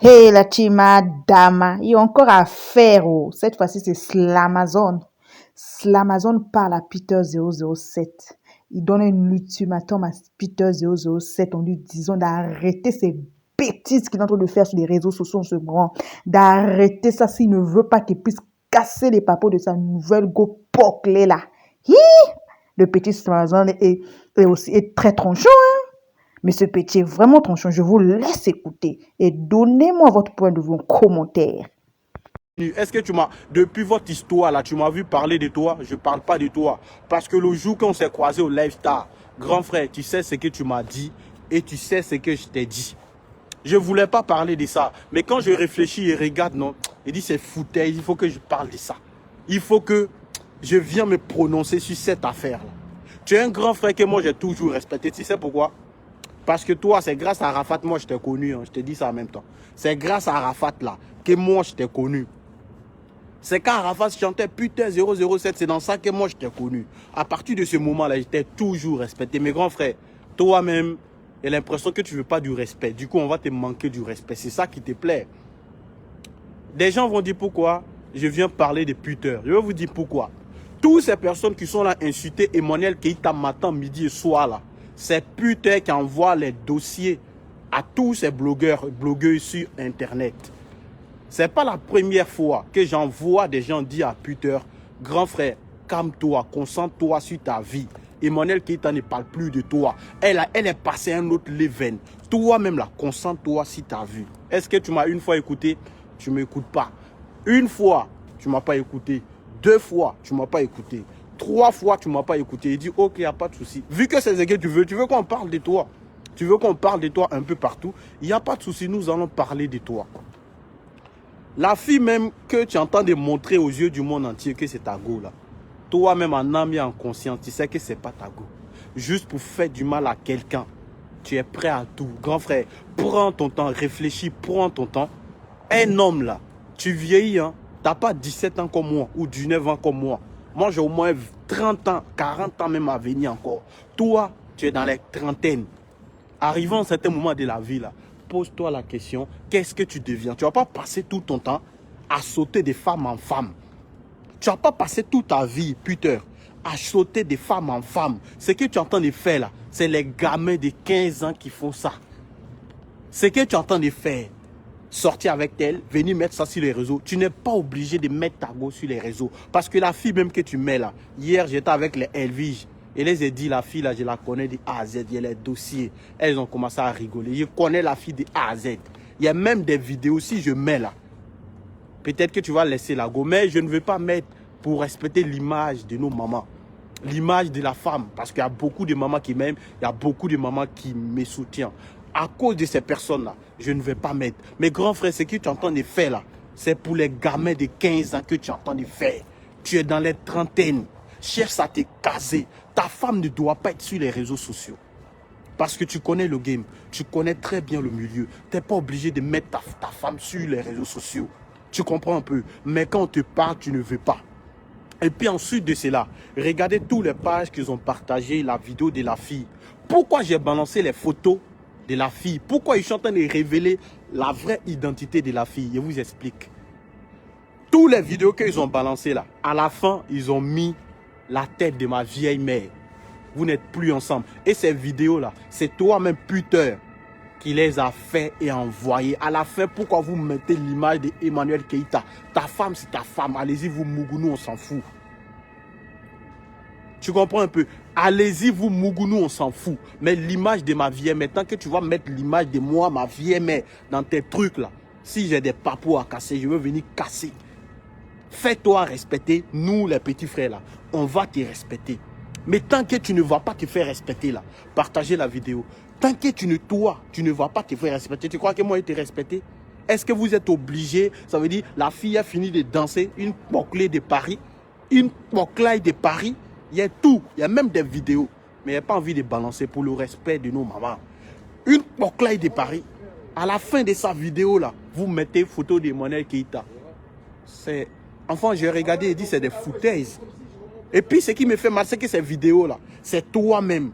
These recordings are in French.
Hey la Dama, il y a encore à faire. Oh. Cette fois-ci, c'est Slamazon. Slamazon parle à Peter 007. Il donne un ultimatum à Peter 007 en lui disant d'arrêter ces bêtises qu'il est en train de faire sur les réseaux sociaux en ce moment. D'arrêter ça s'il ne veut pas qu'il puisse casser les papeaux de sa nouvelle go poclée là. Hi! Le petit Slamazon est très tronchon. Mais ce petit est vraiment tranchant. Je vous laisse écouter et donnez-moi votre point de vue en commentaire. Est-ce que depuis votre histoire là, tu m'as vu parler de toi? Je parle pas de toi. Parce que le jour qu'on s'est croisé au Live Star, grand frère, tu sais ce que tu m'as dit et tu sais ce que je t'ai dit. Je voulais pas parler de ça. Mais quand je réfléchis et regarde, non, il dit c'est foutaise, il faut que je parle de ça. Il faut que je vienne me prononcer sur cette affaire-là. Tu es un grand frère que moi j'ai toujours respecté. Tu sais pourquoi? Parce que toi, c'est grâce à Arafat, moi je t'ai connu. Hein, je te dis ça en même temps. C'est grâce à Arafat là que moi je t'ai connu. C'est quand Arafat chantait putain 007, c'est dans ça que moi je t'ai connu. À partir de ce moment-là, j'étais toujours respecté. Mes grands frères, toi-même, j'ai l'impression que tu ne veux pas du respect. Du coup, on va te manquer du respect. C'est ça qui te plaît. Des gens vont dire pourquoi je viens parler de Peter. Je vais vous dire pourquoi. Toutes ces personnes qui sont là insultées Emmanuel Keïta matin, midi et soir là, c'est Peter qui envoie les dossiers à tous ces blogueurs sur Internet. C'est pas la première fois que j'envoie des gens dire à Peter, grand frère, calme-toi, concentre-toi sur ta vie. Emmanuel Keïta ne parle plus de toi. Elle est passée à un autre level. Toi-même là, concentre-toi sur ta vie. Est-ce que tu m'as une fois écouté? Tu ne m'écoutes pas. Une fois, tu ne m'as pas écouté. Deux fois, tu ne m'as pas écouté. Trois fois, tu ne m'as pas écouté. Il dit, ok, il n'y a pas de souci. Vu que c'est ce que tu veux qu'on parle de toi. Tu veux qu'on parle de toi un peu partout. Il n'y a pas de souci, nous allons parler de toi. La fille même que tu entends de montrer aux yeux du monde entier que c'est ta go là. Toi-même en âme et en conscience, tu sais que c'est pas ta go. Juste pour faire du mal à quelqu'un, tu es prêt à tout. Grand frère, prends ton temps, réfléchis, prends ton temps. Un homme là, tu vieillis, hein. Tu n'as pas 17 ans comme moi ou 19 ans comme moi. Moi, j'ai au moins 30 ans, 40 ans même à venir encore. Toi, tu es dans les trentaines. Arrivant à un certain moment de la vie là, pose-toi la question, qu'est-ce que tu deviens? Tu ne vas pas passer tout ton temps à sauter de femme en femme. Tu ne vas pas passer toute ta vie, Peter, à sauter de femme en femme. Ce que tu es en train de faire là, c'est les gamins de 15 ans qui font ça. Ce que tu es en train de faire, sortir avec elle, venir mettre ça sur les réseaux. Tu n'es pas obligé de mettre ta go sur les réseaux. Parce que la fille même que tu mets là, hier j'étais avec les Elvige. Et les ai dit, la fille là, je la connais de A à Z. Il y a les dossiers. Elles ont commencé à rigoler. Je connais la fille de A à Z. Il y a même des vidéos, si je mets là. Peut-être que tu vas laisser la go. Mais je ne veux pas mettre pour respecter l'image de nos mamans. L'image de la femme. Parce qu'il y a beaucoup de mamans qui m'aiment. Il y a beaucoup de mamans qui me soutiennent. À cause de ces personnes-là, je ne vais pas mettre. Mes grands frères, ce que tu entends de faire là, c'est pour les gamins de 15 ans que tu entends de faire. Tu es dans les trentaines. Cherche à te caser. Ta femme ne doit pas être sur les réseaux sociaux. Parce que tu connais le game. Tu connais très bien le milieu. Tu n'es pas obligé de mettre ta femme sur les réseaux sociaux. Tu comprends un peu. Mais quand on te parle, tu ne veux pas. Et puis ensuite de cela, regardez tous les pages qu'ils ont partagé la vidéo de la fille. Pourquoi j'ai balancé les photos de la fille? Pourquoi ils sont en train de révéler la vraie identité de la fille? Je vous explique. Toutes les vidéos qu'ils ont balancées là, à la fin, ils ont mis la tête de ma vieille mère. Vous n'êtes plus ensemble. Et ces vidéos-là, c'est toi-même, Peter, qui les a fait et envoyées. À la fin, pourquoi vous mettez l'image d'Emmanuel Keïta? Ta femme, c'est ta femme. Allez-y, vous Mougounou, on s'en fout. Tu comprends un peu? Allez-y, vous Mougounou, on s'en fout. Mais l'image de ma vieille mère, tant que tu vas mettre l'image de moi, ma vieille mère, dans tes trucs là, si j'ai des papous à casser, je veux venir casser. Fais-toi respecter, nous les petits frères là, on va te respecter. Mais tant que tu ne vas pas te faire respecter là, partagez la vidéo. Tant que tu ne vas pas te faire respecter, tu crois que moi je te respecter? Est-ce que vous êtes obligé? Ça veut dire, la fille a fini de danser une poclée de Paris, une poclaille de Paris. Il y a tout, il y a même des vidéos. Mais il n'y a pas envie de balancer pour le respect de nos mamans. Une poclaille de Paris. À la fin de sa vidéo là, vous mettez photo d'Emmanuel Keïta. C'est... Enfin, j'ai regardé et dit c'est des foutaises. Et puis, ce qui me fait mal, c'est que ces vidéos-là, c'est toi-même.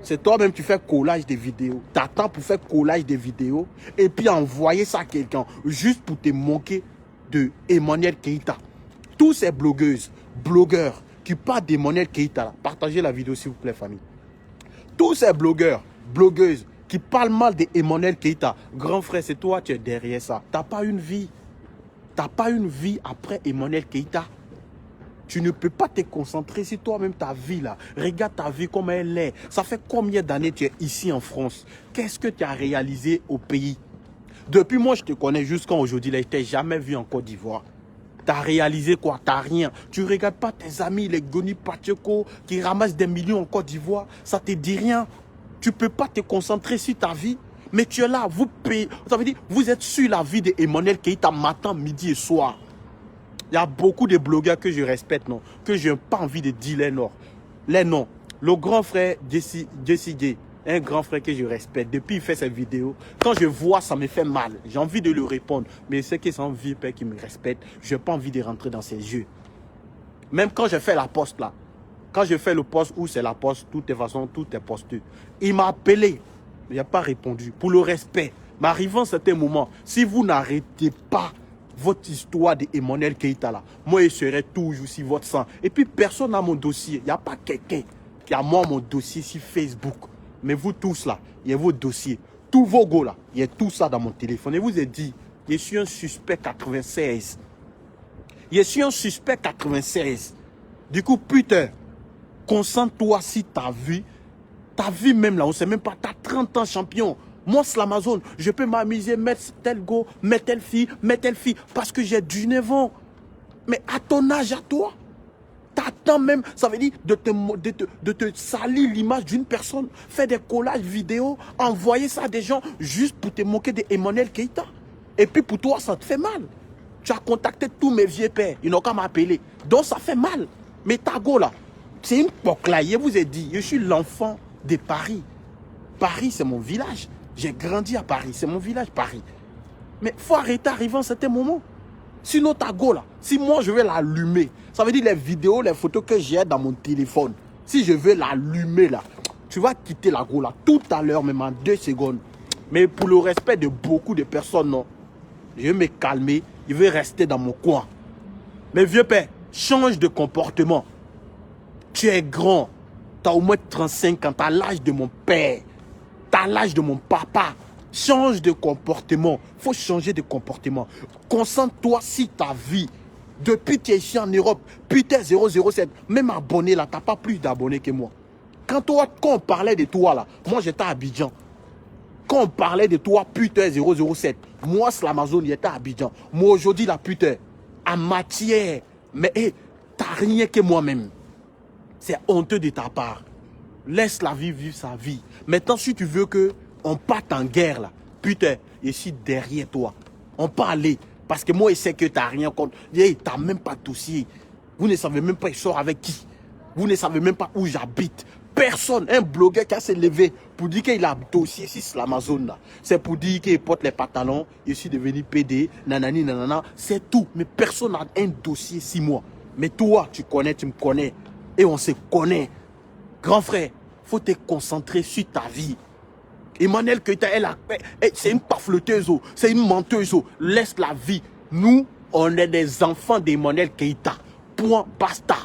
C'est toi-même qui fais collage des vidéos. T'attends pour faire collage des vidéos et puis envoyer ça à quelqu'un juste pour te moquer de Emmanuel Keïta. Tous ces blogueuses, blogueurs qui parlent d'Emmanuel Keïta, là, partagez la vidéo s'il vous plaît, famille. Tous ces blogueurs, blogueuses qui parlent mal d'Emmanuel Keïta, grand frère, c'est toi qui es derrière ça. T'as pas une vie. T'as pas une vie après Emmanuel Keïta. Tu ne peux pas te concentrer sur toi-même, ta vie là. Regarde ta vie comme elle est. Ça fait combien d'années tu es ici en France? Qu'est-ce que tu as réalisé au pays? Depuis moi, je te connais jusqu'à aujourd'hui, je ne t'ai jamais vu en Côte d'Ivoire. Tu as réalisé quoi? Tu n'as rien. Tu ne regardes pas tes amis, les Goni Pacheco, qui ramassent des millions en Côte d'Ivoire. Ça ne te dit rien. Tu ne peux pas te concentrer sur ta vie. Mais tu es là, vous payez. Ça veut dire, vous êtes sur la vie d'Emmanuel Keïta matin, midi et soir. Il y a beaucoup de blogueurs que je respecte, non, que je n'ai pas envie de dire les noms. Les noms. Le grand frère Jesse J, un grand frère que je respecte. Depuis qu'il fait ses vidéos, quand je vois, ça me fait mal. J'ai envie de lui répondre. Mais c'est que c'est un vieux père qui me respecte. Je n'ai pas envie de rentrer dans ses yeux. Même quand je fais la poste là, quand je fais le poste où c'est la poste, de toute façon, tout est posté. Il m'a appelé. Il n'a pas répondu. Pour le respect. Mais arrivant à un certain moment, si vous n'arrêtez pas votre histoire d'Emmanuel Keïta là, moi je serai toujours sur votre sang. Et puis personne n'a mon dossier. Il n'y a pas quelqu'un qui a moi mon dossier sur Facebook. Mais vous tous là, il y a vos dossiers. Tous vos gars là, il y a tout ça dans mon téléphone. Et vous ai dit, je suis un suspect 96. Je suis un suspect 96. Du coup, putain, concentre-toi si ta vie même là, on ne sait même pas, tu as 30 ans champion. Moi, c'est l'Amazon, je peux m'amuser, mettre tel go, mettre telle fille, parce que j'ai 19 ans. Mais à ton âge, à toi, t'attends même, ça veut dire de te salir l'image d'une personne, faire des collages vidéo, envoyer ça à des gens juste pour te moquer d'Emmanuel Keïta. Et puis pour toi, ça te fait mal. Tu as contacté tous mes vieux pères, ils n'ont qu'à m'appeler. Donc ça fait mal. Mais ta go là, c'est une poque là, je vous ai dit, je suis l'enfant de Paris. Paris, c'est mon village. J'ai grandi à Paris, c'est mon village, Paris. Mais il faut arrêter arrivant à un certain moment. Sinon, ta go là, si moi je vais l'allumer, ça veut dire les vidéos, les photos que j'ai dans mon téléphone, si je veux l'allumer là, tu vas quitter la go là tout à l'heure, même en 2 secondes. Mais pour le respect de beaucoup de personnes, non, je vais me calmer, je vais rester dans mon coin. Mais vieux père, change de comportement. Tu es grand, tu as au moins 35 ans, tu as l'âge de mon père. T'as l'âge de mon papa. Change de comportement. Il faut changer de comportement. Concentre-toi sur ta vie. Depuis que tu es ici en Europe, putain 007, même abonné là, t'as pas plus d'abonnés que moi. Quand on parlait de toi là, moi j'étais à Abidjan. Quand on parlait de toi, putain 007, moi c'est l'Amazon, j'étais à Abidjan. Moi aujourd'hui la putain, en matière, mais hey, t'as rien que moi-même. C'est honteux de ta part. Laisse la vie vivre sa vie. Maintenant, si tu veux qu'on parte en guerre, là, putain, je suis derrière toi. On peut aller. Parce que moi, je sais que tu n'as rien contre. Tu n'as même pas de dossier. Vous ne savez même pas, il sort avec qui. Vous ne savez même pas où j'habite. Personne, un blogueur qui a se levé pour dire qu'il a un dossier sur l'Amazon. C'est pour dire qu'il porte les pantalons, je suis devenu PD, nanani, nanana. C'est tout. Mais personne n'a un dossier sur moi. Mais toi, tu connais, tu me connais. Et on se connaît. Grand frère, il faut te concentrer sur ta vie. Emmanuel Keïta, c'est une pafleteuse, c'est une menteuse. Laisse la vie. Nous, on est des enfants d'Emmanuel Keïta. Point, basta.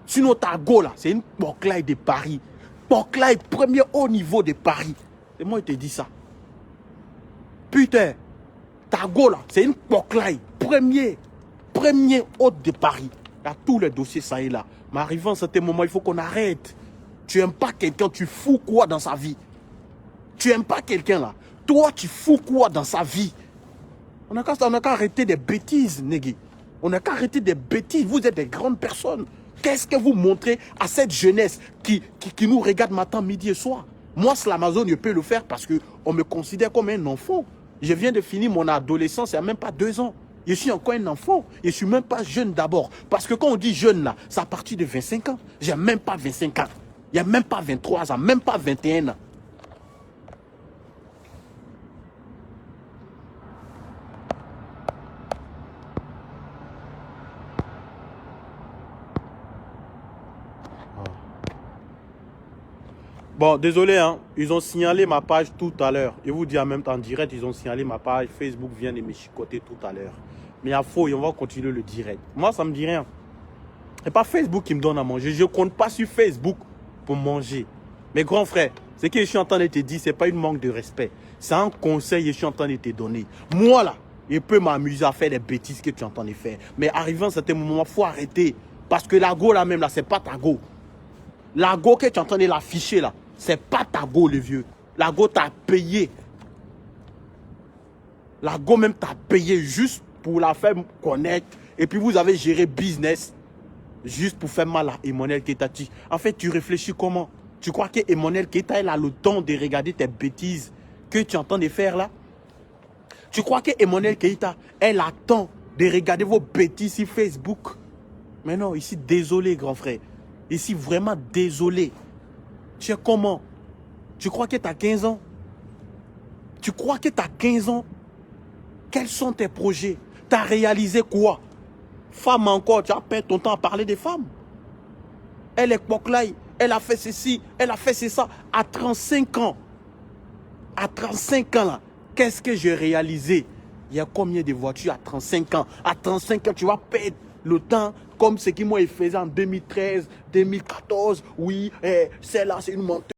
Sinon, ta go là, c'est une porclaille de Paris. Porclaille, premier haut niveau de Paris. C'est moi qui te dis ça. Putain, ta go là, c'est une porclaille. Premier haut de Paris. Il y a tous les dossiers, ça est là. Mais arrivant à certain moment, il faut qu'on arrête. Tu n'aimes pas quelqu'un, tu fous quoi dans sa vie? Tu n'aimes pas quelqu'un là. Toi, tu fous quoi dans sa vie? On n'a qu'à arrêter des bêtises, Négui. On n'a qu'à arrêter des bêtises. Vous êtes des grandes personnes. Qu'est-ce que vous montrez à cette jeunesse qui nous regarde matin, midi et soir? Moi, c'est l'Amazon, je peux le faire parce qu'on me considère comme un enfant. Je viens de finir mon adolescence il n'y a même pas 2 ans. Je suis encore un enfant. Je ne suis même pas jeune d'abord. Parce que quand on dit jeune là, c'est à partir de 25 ans. Je n'ai même pas 25 ans. Il n'y a même pas 23 ans, même pas 21 ans. Bon, désolé, hein. Ils ont signalé ma page tout à l'heure. Je vous dis en même temps, en direct, ils ont signalé ma page. Facebook vient de me chicoter tout à l'heure. Mais à faux, et on va continuer le direct. Moi, ça me dit rien. C'est pas Facebook qui me donne à manger. Je ne compte pas sur Facebook pour manger. Mes grands frères, ce que je suis en train de te dire, ce n'est pas une manque de respect. C'est un conseil que je suis en train de te donner. Moi, là, je peux m'amuser à faire des bêtises que tu es en train de faire. Mais arrivant à un certain moment, il faut arrêter. Parce que la go, là même, là, c'est pas ta go. La go que tu es en train de l'afficher, là, c'est pas ta go, le vieux. La go t'a payé. La go même t'a payé juste pour la faire connaître. Et puis vous avez géré business juste pour faire mal à Emmanuel Keita. En fait, tu réfléchis comment? Tu crois que Emmanuel Keita, elle a le temps de regarder tes bêtises que tu es en train de faire là? Tu crois que Emmanuel Keita, elle a le temps de regarder vos bêtises sur Facebook? Mais non, ici, désolé, grand frère. Ici, vraiment désolé. Tu es comment? Tu crois que tu as 15 ans? Tu crois que tu as 15 ans? Quels sont tes projets? Tu as réalisé quoi? Femme encore, tu as perdu ton temps à parler des femmes. Elle est Poklaï, elle a fait ceci, elle a fait ça. À 35 ans, à 35 ans là, qu'est-ce que j'ai réalisé? Il y a combien de voitures à 35 ans? À 35 ans, tu vas perdre le temps comme ce qu'ils m'ont fait en 2013, 2014. Oui, celle-là, c'est une montée.